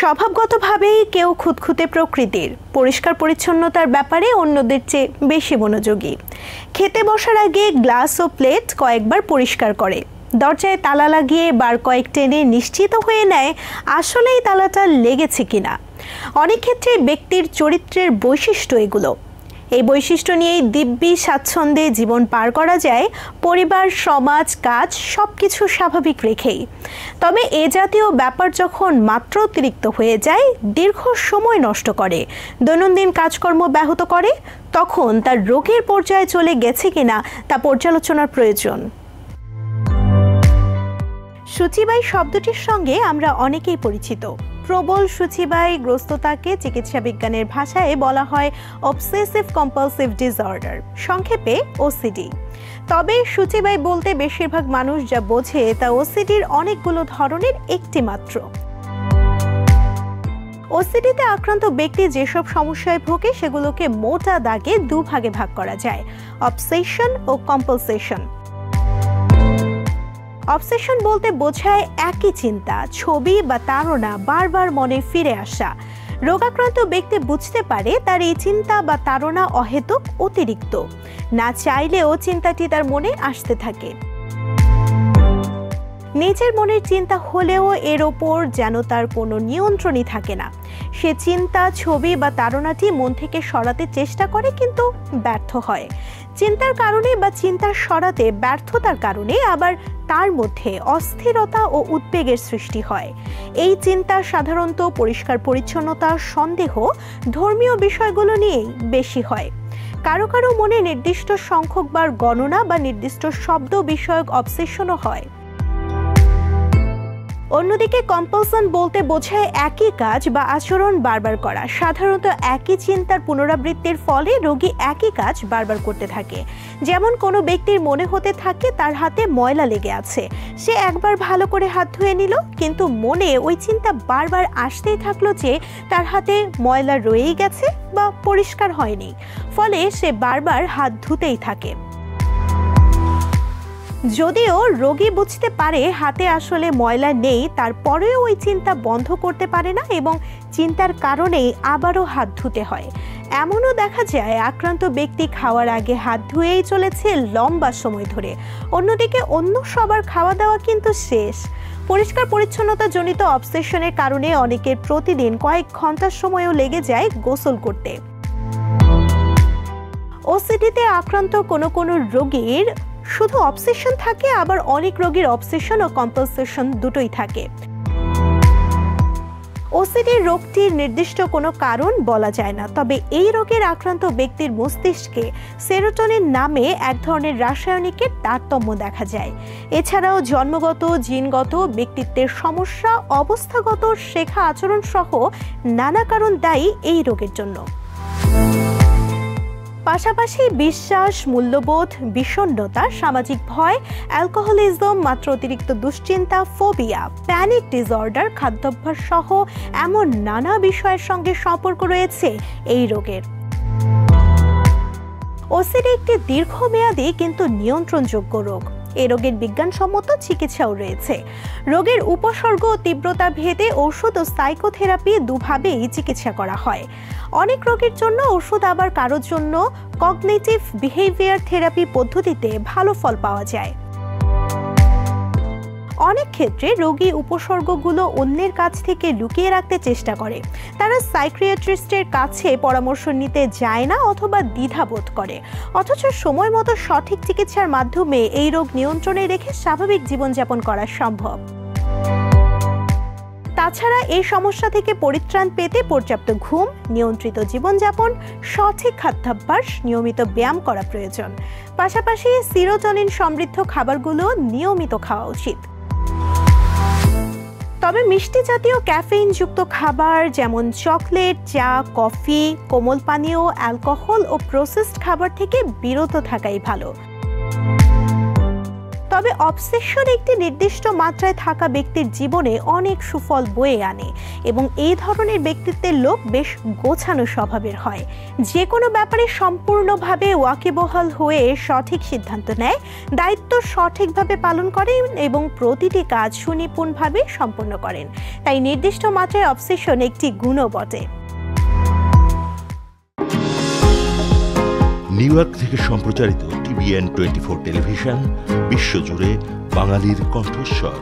স্বভাবগতভাবেই কেউ খুঁতখুঁতে প্রকৃতির, পরিষ্কার পরিচ্ছন্নতার ব্যাপারে অন্যদের চেয়ে বেশি মনোযোগী। খেতে বসার আগে গ্লাস ও প্লেট কয়েকবার পরিষ্কার করে, দরজায় তালা লাগিয়ে বার কয়েক টেনে নিশ্চিত হয়ে নেয় আসলেই তালাটা লেগেছে কিনা। অনেক ক্ষেত্রে ব্যক্তির চরিত্রের বৈশিষ্ট্য এগুলো। এই বৈশিষ্ট্য নিয়েই দিব্যি স্বাচ্ছন্দ্যে জীবন পার করা যায়, পরিবার, সমাজ, কাজ সবকিছু স্বাভাবিক রেখেই। তবে এ জাতীয় ব্যাপার যখন মাত্রাতিরিক্ত হয়ে যায়, দীর্ঘ সময় নষ্ট করে, দৈনন্দিন কাজকর্ম ব্যাহত করে, তখন তার রোগের পর্যায়ে চলে গেছে কিনা তা পর্যালোচনার প্রয়োজন। সূচিবাই শব্দটির সঙ্গে আমরা অনেকেই পরিচিত। প্রবল সূচিবায়গ্রস্ততাকে চিকিৎসা বিজ্ঞানের ভাষায় বলা হয় অবসেসিভ কম্পালসিভ ডিসঅর্ডার, সংক্ষেপে ওসিডি। তবে সূচিবাই বলতে বেশিরভাগ মানুষ যা বোঝে তা ওসিডির অনেকগুলো ধরনের একটি মাত্র। ওসিডিতে আক্রান্ত ব্যক্তি যেসব সমস্যায় ভোগে সেগুলোকে মোটা দাগে দুভাগে ভাগ করা যায়, অবসেশন ও কম্পালসেশন। অবসেশন বলতে বোঝায় একই চিন্তা, ছবি বা তাড়না বারবার মনে ফিরে আসা। রোগাক্রান্ত ব্যক্তি বুঝতে পারে তার এই চিন্তা বা তাড়না অহেতুক, অতিরিক্ত, না চাইলেও চিন্তাটি তার মনে আসতে থাকে। নিজের মনের চিন্তা হলেও এর ওপর যেন তার কোনো নিয়ন্ত্রণই থাকে না। সে চিন্তা, ছবি বা তাড়নাটি মন থেকে সরাতে চেষ্টা করে, কিন্তু ব্যর্থ হয়। চিন্তার কারণে বা চিন্তার সরাতে ব্যর্থতার কারণে আবার তার মধ্যে অস্থিরতা ও উদ্বেগের সৃষ্টি হয়। এই চিন্তা সাধারণত পরিষ্কার পরিচ্ছন্নতা, সন্দেহ, ধর্মীয় বিষয়গুলো নিয়েই বেশি হয়। কারো কারো মনে নির্দিষ্ট সংখ্যকবার গণনা বা নির্দিষ্ট শব্দ বিষয়ক অবসেশনও হয়। অন্যদিকে কম্পালশন বলতে বোঝায় একই কাজ বা আচরণ বারবার করা। সাধারণত একই চিন্তার পুনরাবৃত্তির ফলে রোগী একই কাজ বারবার করতে থাকে। যেমন কোনো ব্যক্তির মনে হতে থাকে তার হাতে ময়লা লেগে আছে, সে একবার ভালো করে হাত ধুয়ে নিল, কিন্তু মনে ওই চিন্তা বারবার আসতেই থাকলো যে তার হাতে ময়লা রয়েই গেছে বা পরিষ্কার হয়নি, ফলে সে বারবার হাত ধুতেই থাকে। যদিও রোগী বুঝতে পারে হাতে আসলে ময়লা নেই, তারপরেও ওই চিন্তা বন্ধ করতে পারে না এবং চিন্তার কারণেই আবারও হাত ধুতে হয়। এমনও দেখা যায় আক্রান্ত ব্যক্তি খাওয়ার আগে হাত ধুয়েই চলেছে লম্বা সময় ধরে। অন্যদিকে অন্য সবার খাওয়া দাওয়া কিন্তু শেষ। পরিষ্কার পরিচ্ছন্নতা জনিত অবসেশনের কারণে অনেকের প্রতিদিন কয়েক ঘন্টার সময়ও লেগে যায় গোসল করতে। ওসিডিতে আক্রান্ত কোনো রোগীর শুধু অবসেশন থাকে, আবার অনেক রোগীর অবসেশন ও কম্পালসেশন দুটোই থাকে। ওসিডি রোগটির নির্দিষ্ট কোনো কারণ বলা যায় না, তবে এই রোগের আক্রান্ত ব্যক্তির মস্তিষ্কে সেরোটোনিন নামে এক ধরনের রাসায়নিকের তারতম্য দেখা যায়। এছাড়াও জন্মগত, জিনগত, ব্যক্তিত্বের সমস্যা, অবস্থাগত, শেখা আচরণ সহ নানা কারণ দায়ী এই রোগের জন্য। পাশাপাশি বিশ্বাস, মূল্যবোধ, বিষণ্ণতা, সামাজিক ভয়, অ্যালকোহলিজম, মাত্র অতিরিক্ত দুশ্চিন্তা, ফোবিয়া, প্যানিক ডিসঅর্ডার, খাদ্যাভ্যাস সহ এমন নানা বিষয়ের সঙ্গে সম্পর্ক রয়েছে এই রোগের। ওসিডি একটি দীর্ঘমেয়াদী কিন্তু নিয়ন্ত্রণযোগ্য রোগ। এই রোগের বিজ্ঞানসম্মত চিকিৎসাও রয়েছে। রোগের উপসর্গ ও তীব্রতা ভেদে ওষুধ ও সাইকোথেরাপি দুভাবেই চিকিৎসা করা হয়। অনেক রোগের জন্য ওষুধ, আবার কারোর জন্য কগনিটিভ বিহেভিয়ার থেরাপি পদ্ধতিতে ভালো ফল পাওয়া যায়। অনেক ক্ষেত্রে রোগী উপসর্গগুলো অন্যের কাছ থেকে লুকিয়ে রাখতে চেষ্টা করে। তারা সাইকিয়াট্রিস্টের কাছে পরামর্শ নিতে যায় না অথবা দ্বিধাবোধ করে। অথচ সময় মতো সঠিক চিকিৎসার মাধ্যমে এই রোগ নিয়ন্ত্রণে রেখে স্বাভাবিক জীবনযাপন করা সম্ভব। তাছাড়া এই সমস্যা থেকে পরিত্রাণ পেতে পর্যাপ্ত ঘুম, নিয়ন্ত্রিত জীবনযাপন, সঠিক খাদ্যাভ্যাস, নিয়মিত ব্যায়াম করা প্রয়োজন। পাশাপাশি সেরোটোনিন সমৃদ্ধ খাবারগুলো নিয়মিত খাওয়া উচিত। তবে মিষ্টি জাতীয় ক্যাফেইনযুক্ত খাবার যেমন চকলেট, চা, কফি, কোমল পানীয়, অ্যালকোহল ও প্রসেসড খাবার থেকে বিরত থাকাই ভালো। তবে অবসেশন একটি নির্দিষ্ট মাত্রায় থাকা ব্যক্তির জীবনে অনেক সুফল বয়ে আনে এবং এই ধরনের ব্যক্তিত্বের লোক বেশ গোছানো স্বভাবের হয়। যে কোনো ব্যাপারে সম্পূর্ণভাবে ওয়াকিবহাল হয়ে সঠিক সিদ্ধান্ত নেয়, দায়িত্ব সঠিকভাবে পালন করেন এবং প্রতিটি কাজ সুনিপুণভাবে সম্পন্ন করেন। তাই নির্দিষ্ট মাত্রায় অবসেশন একটি গুণও বটে। নিউ ইয়র্ক থেকে সম্প্রচারিত TVN 24 টেলিভিশন বিশ্বজুড়ে বাঙালির কণ্ঠস্বর।